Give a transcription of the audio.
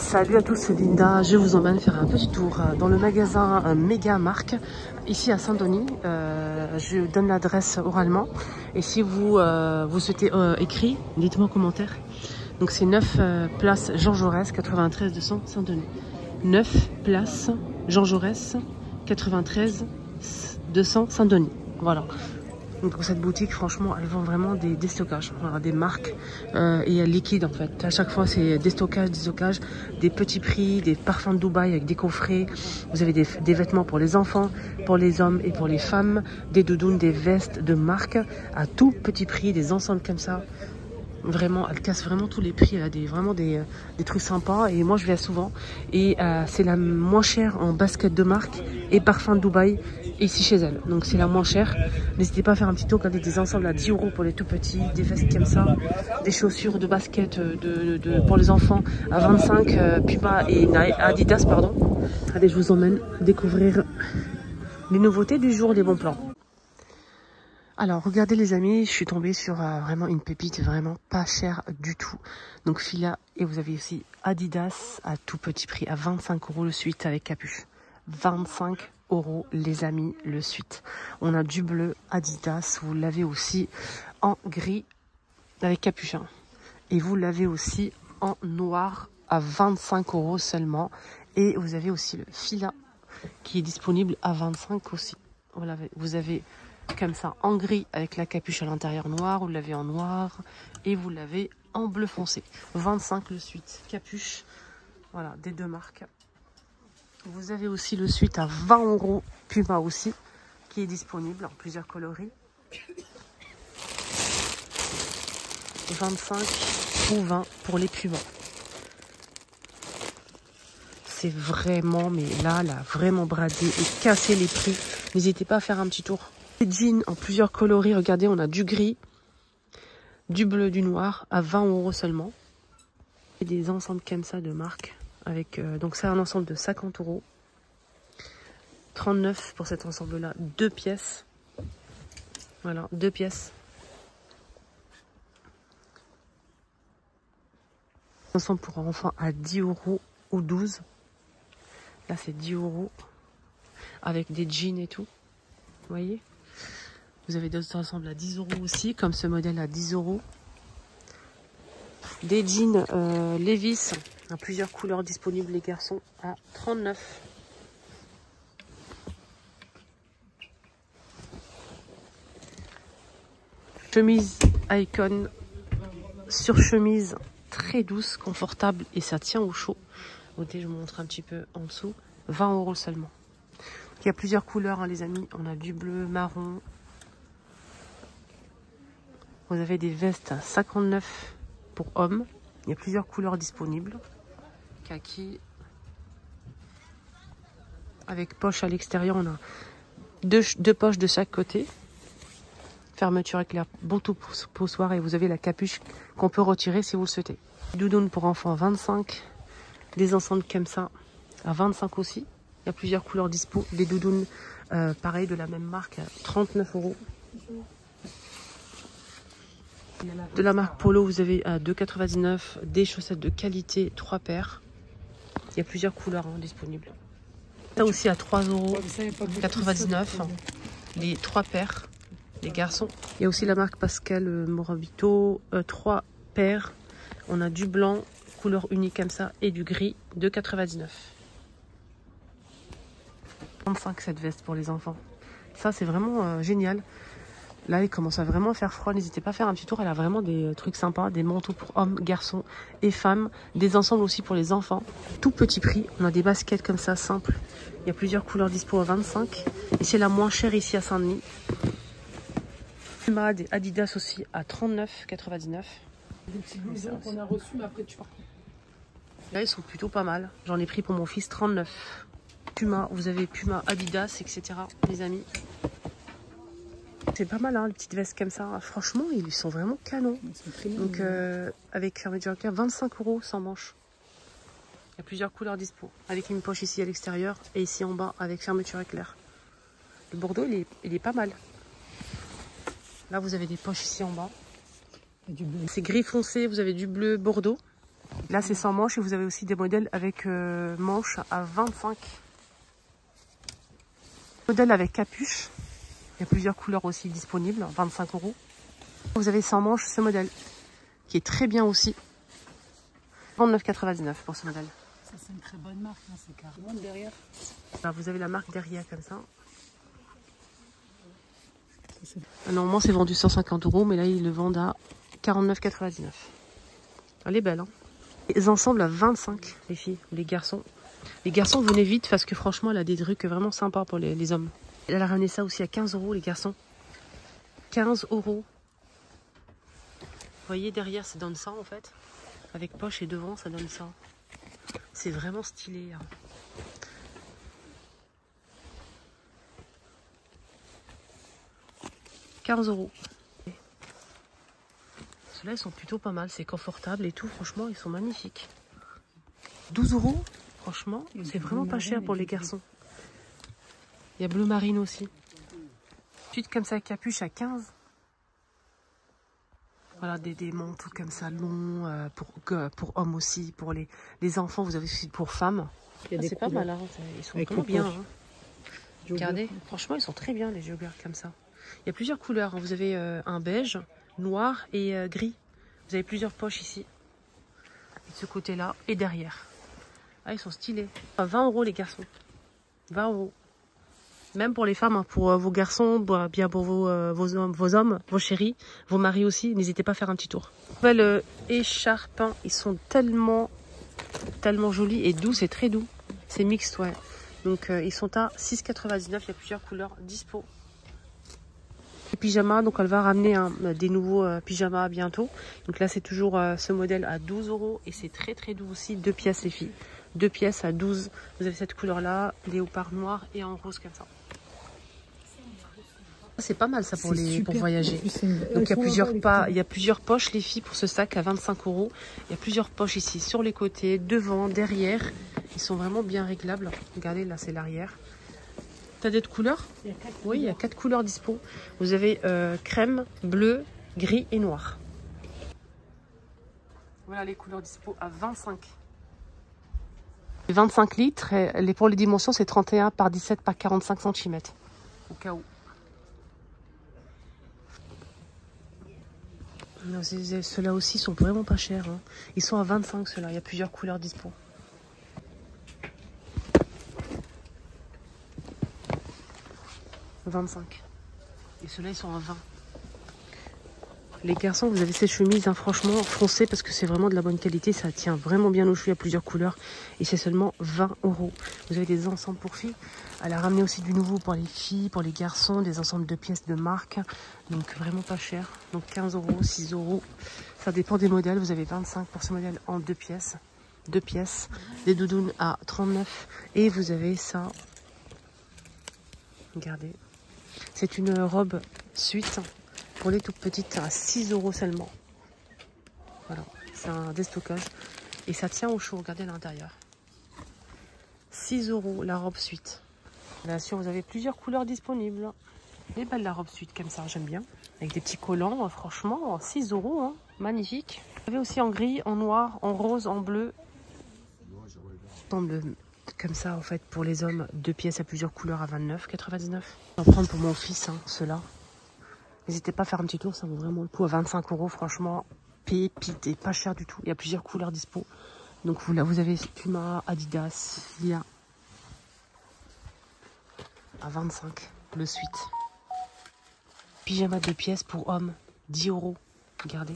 Salut à tous, c'est Linda. Je vous emmène faire un petit tour dans le magasin Méga Marque, ici à Saint-Denis. Je donne l'adresse oralement. Et si vous, vous souhaitez écrit, dites-moi en commentaire. Donc c'est 9 place Jean Jaurès, 93 200 Saint-Denis. 9 place Jean Jaurès, 93 200 Saint-Denis. Voilà. Donc pour cette boutique, franchement, elle vend vraiment des déstockages, voilà, des marques et liquides en fait. À chaque fois, c'est des stockages, des petits prix, des parfums de Dubaï avec des coffrets. Vous avez des vêtements pour les enfants, pour les hommes et pour les femmes, des doudounes, des vestes de marque à tout petit prix, des ensembles comme ça. Vraiment, elle casse vraiment tous les prix. Elle a vraiment des trucs sympas et moi je viens souvent. Et c'est la moins chère en basket de marque et parfum de Dubaï ici chez elle. Donc c'est la moins chère. N'hésitez pas à faire un petit tour, regardez des ensembles à 10 € pour les tout petits, des vestes comme ça, des chaussures de basket pour les enfants à 25, Puma et Adidas, pardon. Allez, je vous emmène découvrir les nouveautés du jour, les bons plans. Alors, regardez les amis, je suis tombée sur vraiment une pépite vraiment pas chère du tout. Donc Fila, et vous avez aussi Adidas à tout petit prix, à 25 € le suite avec capuche. 25 € les amis, le suite. On a du bleu Adidas, vous l'avez aussi en gris avec capuchon. Et vous l'avez aussi en noir à 25 € seulement. Et vous avez aussi le Fila qui est disponible à 25 € aussi. Vous avez comme ça en gris avec la capuche à l'intérieur noir, vous l'avez en noir et vous l'avez en bleu foncé. 25 le suite, capuche, voilà, des deux marques. Vous avez aussi le suite à 20 € Puma aussi, qui est disponible en plusieurs coloris. 25 ou 20 pour les Puma. C'est vraiment, mais là, vraiment bradé et cassé les prix. N'hésitez pas à faire un petit tour. Les jeans en plusieurs coloris, regardez, on a du gris, du bleu, du noir à 20 € seulement. Et des ensembles comme ça de marque. Avec, donc c'est un ensemble de 50 €. 39 pour cet ensemble-là, 2 pièces. Voilà, 2 pièces. Ensemble pour enfants à 10 € ou 12. Là c'est 10 € avec des jeans et tout. Vous voyez? Vous avez d'autres ensembles à 10 € aussi, comme ce modèle à 10 €. Des jeans Levi's, en plusieurs couleurs disponibles les garçons, à 39. Chemise Icon, sur chemise très douce, confortable et ça tient au chaud. Écoutez, je vous montre un petit peu en dessous. 20 € seulement. Il y a plusieurs couleurs hein, les amis. On a du bleu, marron. Vous avez des vestes à 59 pour hommes. Il y a plusieurs couleurs disponibles. Kaki. Avec poche à l'extérieur, on a deux poches de chaque côté. Fermeture éclair, bon tout poussoir et vous avez la capuche qu'on peut retirer si vous le souhaitez. Doudoune pour enfants à 25. Des ensembles comme ça à 25 aussi. Il y a plusieurs couleurs dispo. Des doudounes pareil de la même marque à 39 €. De la marque Polo, vous avez à 2,99 € des chaussettes de qualité, 3 paires. Il y a plusieurs couleurs hein, disponibles. Ça aussi à 3,99 €, les 3 paires, les garçons. Il y a aussi la marque Pascal Morabito, 3 paires. On a du blanc, couleur unique comme ça, et du gris, 2,99 €. 35 cette veste pour les enfants. Ça c'est vraiment génial. Là, il commence à vraiment faire froid. N'hésitez pas à faire un petit tour. Elle a vraiment des trucs sympas. Des manteaux pour hommes, garçons et femmes. Des ensembles aussi pour les enfants. Tout petit prix. On a des baskets comme ça, simples. Il y a plusieurs couleurs dispo à 25. Et c'est la moins chère ici à Saint-Denis. Puma et Adidas aussi à 39,99 €. Des petits blousons qu'on a reçus, mais après tu pars. Là, ils sont plutôt pas mal. J'en ai pris pour mon fils 39. Puma, vous avez Puma, Adidas, etc. Les amis. C'est pas mal, hein, les petites vestes comme ça. Franchement, ils sont vraiment canons. Donc, avec fermeture éclair, 25 € sans manche. Il y a plusieurs couleurs dispo. Avec une poche ici à l'extérieur et ici en bas avec fermeture éclair. Le Bordeaux, il est pas mal. Là, vous avez des poches ici en bas. C'est gris foncé, vous avez du bleu Bordeaux. Là, c'est sans manches et vous avez aussi des modèles avec manches à 25. Modèle avec capuche. Il y a plusieurs couleurs aussi disponibles, 25 €. Vous avez sans manches ce modèle qui est très bien aussi. 29,99 pour ce modèle. Ça, c'est une très bonne marque, hein, c'est carrément derrière. Alors, vous avez la marque derrière comme ça. Normalement, c'est vendu 150 €, mais là, ils le vendent à 49,99 €. Elle est belle, hein. Les ensembles à 25, les filles, les garçons. Les garçons, venez vite parce que franchement, elle a des trucs vraiment sympas pour les hommes. Elle a ramené ça aussi à 15 €, les garçons. 15 €. Vous voyez, derrière, ça donne ça, en fait. Avec poche et devant, ça donne ça. C'est vraiment stylé, hein. « 15 €. Ceux-là, ils sont plutôt pas mal. C'est confortable et tout. Franchement, ils sont magnifiques. 12 €. Franchement, c'est vraiment pas cher pour les garçons. Il y a bleu marine aussi. Ensuite, comme ça, capuche à 15. Voilà, des manteaux comme ça, longs, pour hommes aussi. Pour les enfants, vous avez aussi pour femmes. C'est pas mal, hein. Ils sont vraiment bien. Hein. Regardez, franchement, ils sont très bien, les joggers comme ça. Il y a plusieurs couleurs. Hein. Vous avez un beige, noir et gris. Vous avez plusieurs poches ici. Et de ce côté-là et derrière. Ah, ils sont stylés. 20 € les garçons. 20 €. Même pour les femmes, hein, pour vos garçons, bien pour vos hommes, vos chéris, vos maris aussi. N'hésitez pas à faire un petit tour. Nouvelle écharpe. Hein. Ils sont tellement jolis et doux. C'est très doux. C'est mixte, ouais. Donc ils sont à 6,99 €. Il y a plusieurs couleurs dispo. Les pyjamas, donc elle va ramener des nouveaux pyjamas bientôt. Donc là c'est toujours ce modèle à 12 € et c'est très très doux aussi. 2 pièces les filles. 2 pièces à 12. Vous avez cette couleur là, léopard noir et en rose comme ça. C'est pas mal ça pour voyager. Donc il y a plusieurs poches les filles pour ce sac à 25 €. Il y a plusieurs poches ici sur les côtés, devant, derrière. Ils sont vraiment bien réglables. Regardez là c'est l'arrière. T'as d'autres couleurs? Oui, il y a 4 couleurs dispo. Vous avez crème, bleu, gris et noir. Voilà les couleurs dispo à 25. 25 litres. Et pour les dimensions, c'est 31 par 17 par 45 cm. Au cas où. Ceux-là aussi sont vraiment pas chers. Hein. Ils sont à 25 ceux-là. Il y a plusieurs couleurs dispo. « 25. Et ceux-là, ils sont à 20. Les garçons, vous avez cette chemise, hein, franchement, foncée parce que c'est vraiment de la bonne qualité. Ça tient vraiment bien aux cheveux, il y a plusieurs couleurs. Et c'est seulement 20 €. Vous avez des ensembles pour filles. Elle a ramené aussi du nouveau pour les filles, pour les garçons, des ensembles de pièces de marque. Donc vraiment pas cher. Donc 15 €, 6 €. Ça dépend des modèles. Vous avez 25 pour ce modèle en 2 pièces. 2 pièces. Des doudounes à 39. Et vous avez ça. Regardez. C'est une robe suite pour les toutes petites à 6 € seulement. Voilà, c'est un déstockage. Et ça tient au chaud, regardez à l'intérieur. 6 € la robe suite. Bien sûr, vous avez plusieurs couleurs disponibles. Elle est belle la robe suite comme ça, j'aime bien. Avec des petits collants, franchement, 6 €, hein, magnifique. Vous avez aussi en gris, en noir, en rose, en bleu. Comme ça, en fait, pour les hommes, 2 pièces à plusieurs couleurs à 29,99 €. Je vais en prendre pour mon fils, hein, ceux-là. N'hésitez pas à faire un petit tour, ça vaut vraiment le coup à 25 €, franchement, pépite et pas cher du tout. Il y a plusieurs couleurs dispo. Donc là, vous avez Puma, Adidas, Lia. À 25, le suite. Pyjama 2 pièces pour hommes, 10 €. Regardez.